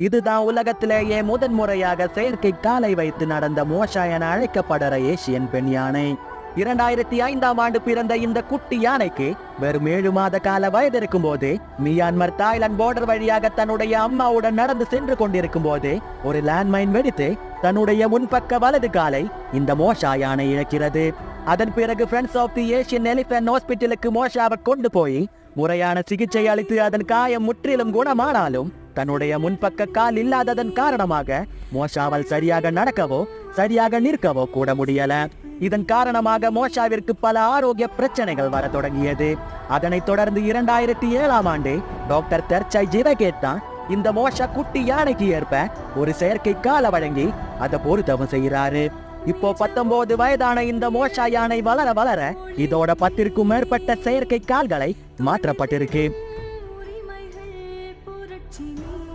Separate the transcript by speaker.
Speaker 1: இதுதான் உலகத்திலேயே முதன்முறையாக செயற்கை காலை வைத்து நடந்த மோஷா என அழைக்கப்படுற ஏசியன் பெண் யானை. 2005ஆம் ஆண்டு பிறந்த இந்த குட்டி யானைக்கு வெறும் 7 மாத கால வயது இருக்கும் போது மியான்மர் தாய்லாந்து பார்டர் வழியாக தன்னுடைய அம்மாவுடன் நடந்து சென்று கொண்டிருக்கும் போது ஒரு லேண்ட்மைன் வெடித்து தன்னுடைய முன்பக்க வலது காலை இந்த மோஷா யானை இழக்கிறது. அதன் பிறகு friends of the Asian elephant ஹாஸ்பிட்டலுக்கு மோஷாவை கொண்டு போய் முறையான சிகிச்சை அளித்து அதன் காயம் முற்றிலும் குணமானாலும் தன்னுடைய முன்பக்க கால் இல்லாததன் காரணமாக மோஷாவால் சரியாக நடக்கவோ சரியாக நிற்கவோ கூட முடியல. இதன் காரணமாக மோஷாவிற்கு பல ஆரோக்கிய பிரச்சனைகள் வர தொடங்கியது. அதனைத் தொடர்ந்து 2007ஆம் ஆண்டு டாக்டர் தெர்ச்சாய் ஜிவகேட்டா இந்த மோஷா குட்டி யானைக்கு ஏற்ப ஒரு செயற்கை காலை வழங்கி அதை பொருத்தவம் செய்கிறாரு. இப்போ 19 வயதான இந்த மோஷா யானை வளர வளர இதோட 10க்கும் மேற்பட்ட செயற்கை கால்களை மாற்றப்பட்டிருக்கு.